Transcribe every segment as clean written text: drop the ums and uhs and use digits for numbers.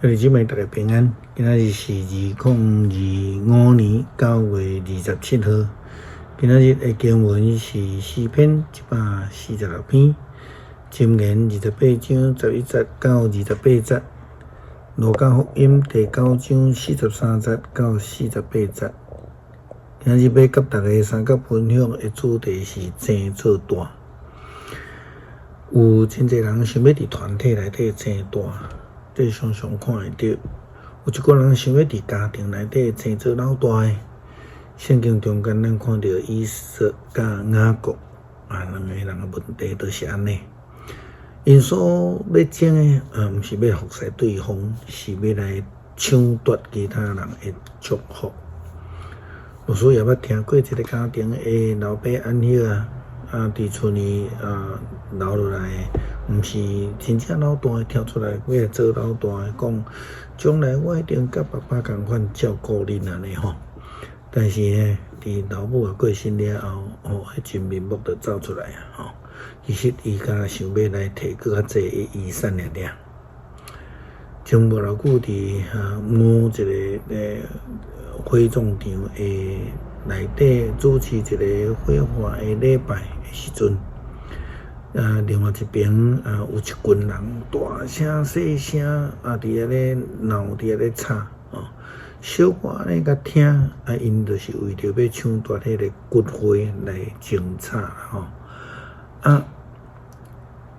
各位姊妹，大家平安。今仔日是2025年9月27号。今仔日的经文是诗篇146篇，箴言28章11節到28節，路加福音第9章43節到48節。今日要甲大家三角分享的主題是生做大。有真侪人想要伫团体内底生大，这常常看会到。有一个人想要伫家庭内底生做老大的。圣经中间咱看到以色甲雅各两个人的问题就是安尼。因所要争的毋是要服侍对方，是要来抢夺其他人的祝福。牧师也捌听过一个家庭的老爸安歇伫厝里留落来，毋是真正老大的跳出来要来做老大的，讲将来我一定甲爸爸共款照顾恁安尼吼。但是呢，伫老母过身了后，迄真面目就走出来吼。其实伊敢想要来摕更较济的遗产尔。前无偌久伫某一个火葬场的内底主持一个火化的礼拜的时阵，另外一边有一群人大声细声伫遐咧闹，伫遐咧吵小可安尼甲听因就是为着要抢夺迄个骨灰来争吵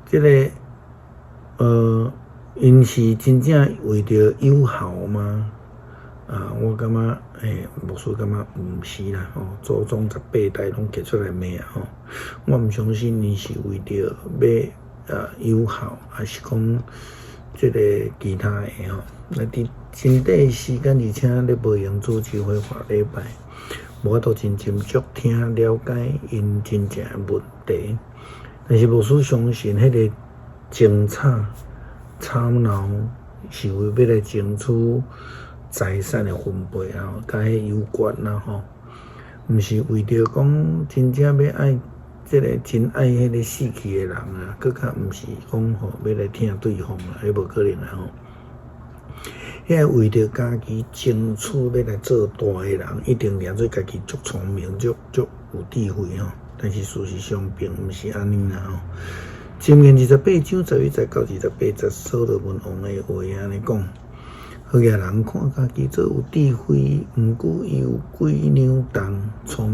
这个因是真正为着有效吗？我感觉牧师感觉毋是啦祖宗18代拢结出来骂我毋相信因是为着要有效，还是讲这个其他的那伫真短时间，而且咧无用主持火化礼拜，无法度真斟酌听了解因真正的问题。但是牧师相信，迄个争吵闹是为要来争取财产的分配甲迄有关毋是为着讲真正要爱这个真爱迄个死去的人更较毋是讲要来听对方迄无可能迄个为着家己争取要来做大的人，一定念做家己足聪明、足有智慧但是事实上并毋是安尼箴言28章11节到28節，所罗門王的話安尼讲：好嘢人看家己做有智慧，毋过伊有鬼娘重。聪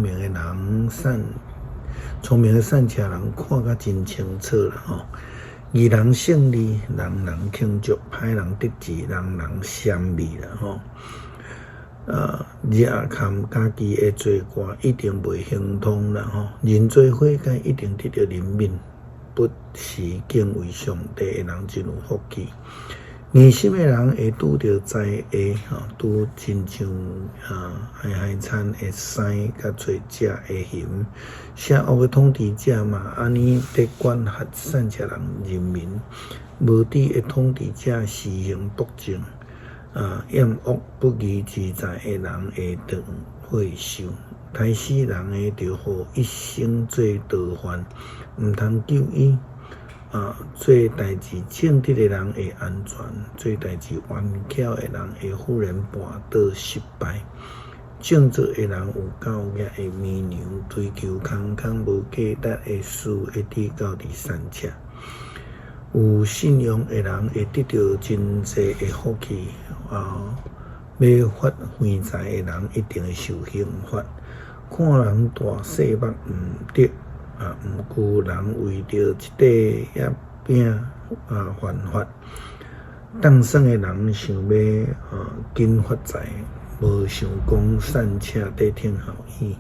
明的善车人看甲真清楚啦义人胜利，人人庆祝；歹人得志，人人嫌美啦惹堪家己的罪过，一定袂亨通啦人做伙该一定得到人民。不是敬畏上帝的人真有福气。热心的人会拄到灾厄拄亲像海产的生甲做者的刑。邪恶的统治者嘛，安尼得管辖善车人人民。无知的统治者施行毒政，厌恶不义之财的人会当会受。杀死人的就互一生做逃犯，毋通救伊。做代志正直的人会安全，做代志顽巧的人会忽然绊倒失败。正直的人有教业的绵羊，追求空无价值的事会抵到第三者。有信用的人会得到真济的福气要发横财的人一定会受刑罚。看人大细目毋得毋过人为着一块叶饼犯法。当胜的人想要紧发财，无想讲善车得听效益。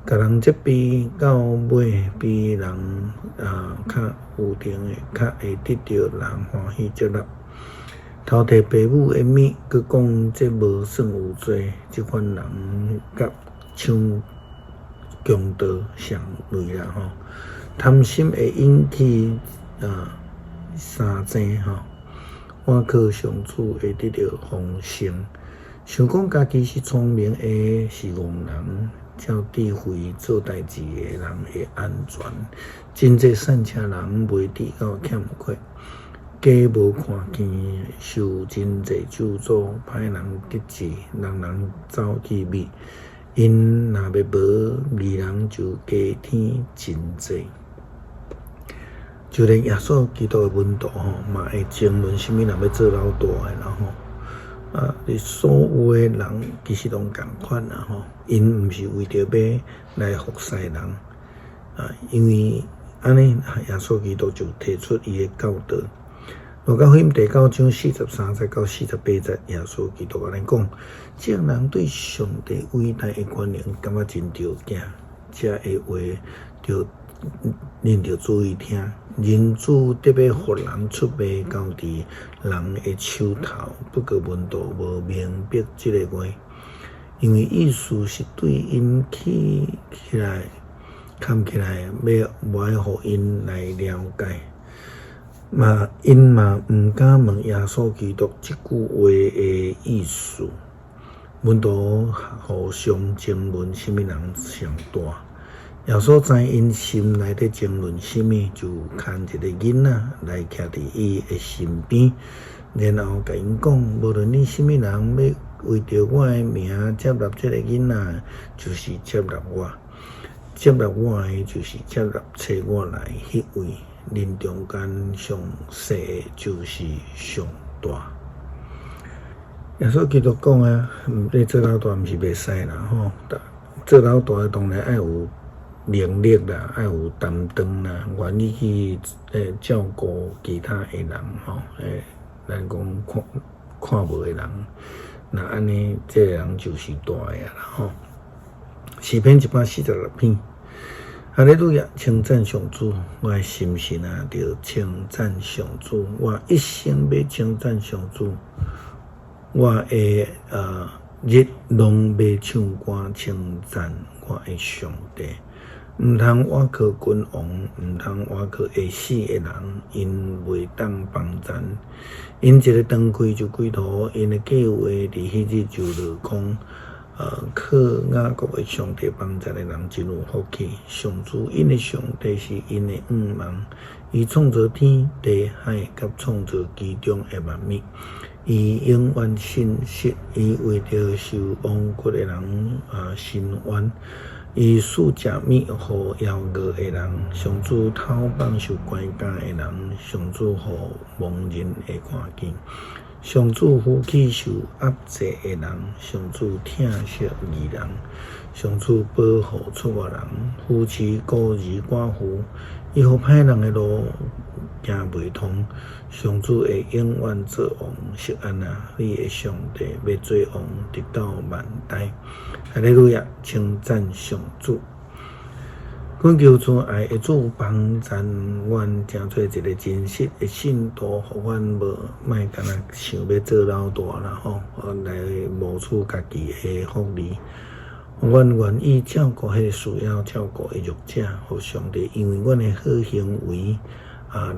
甲人责备到尾，比人较有定的，较会得到人欢喜接纳。偷摕父母的物，佮讲这无算有罪，这款人甲抢强盗上类啦贪心会引起三争我靠上主会得到丰盛。想讲家己是聪明的是戆人，照智慧做代志的人会安全。真济善车人袂抵到欠缺。假无看见，受真济咒诅，歹人得志，人人走去灭。因若要无义人，就加添真济。就连耶稣基督的门徒嘛会争论什么人要做老大的啦你所有的人其实拢共款啦因毋是为着要来服侍人因为安尼耶稣基督就提出伊的教导。路加福音第9章43节到48节，耶稣基督安尼讲：众人对上帝伟大的权能感觉真着惊，这的话着恁着注意听。人子特别予人出卖交伫人的手头，不过门徒无明白这个话，因为意思是对因看起来要无爱互因来了解。因嘛毋敢问耶稣基督即句话的意思。门徒互相争论什么人上大。耶稣知因心内底争论什么，就牵一个囡仔来徛伫伊的身边，然后甲因讲：无论你什么人要为着我的名接纳这个囡仔，就是接纳我；接纳我的，就是接纳找我来迄位。恁中间上细的就是上大。耶稣基督讲你做老大毋是袂使啦做老大当然爱有能力啦，爱有担当啦，愿意去照顾其他的人咱讲看无的人，那安尼这个人就是大的啦诗篇146篇。哈利路亚，称赞上主，我的心神着称赞上主，我一生要称赞上主，我的日拢要唱歌称赞我的上帝。毋通倚靠君王，毋通倚靠会死的人，因袂当帮咱。因一个当归就归途，因的计划伫迄日就落空。靠雅各的上帝帮助的人真有福气。上主因的上帝是因的五望，伊创造天地海，甲创造其中的万物。伊永远信实，伊为着受亡国的人伸冤。伊赐食物予枵餓的人，上主偷放受关押的人，上主予亡人会看見。上主扶起受压制的人，上主疼惜义人，上主保护出外人，扶持孤兒寡婦，伊予歹人的路行袂通。上主会永远做王，是安那？你的上帝要做王，直到万代。哈利路亚，称赞上主。阮求主爱的主帮咱，阮成做一个真实的信徒，互阮无莫干那想要做老大啦来谋取家己的福利。阮愿意照顾迄个需要照顾的弱者，互上帝因为阮的好行为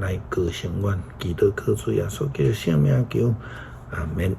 来高升阮。祈祷靠主耶稣基督圣名求，阿门。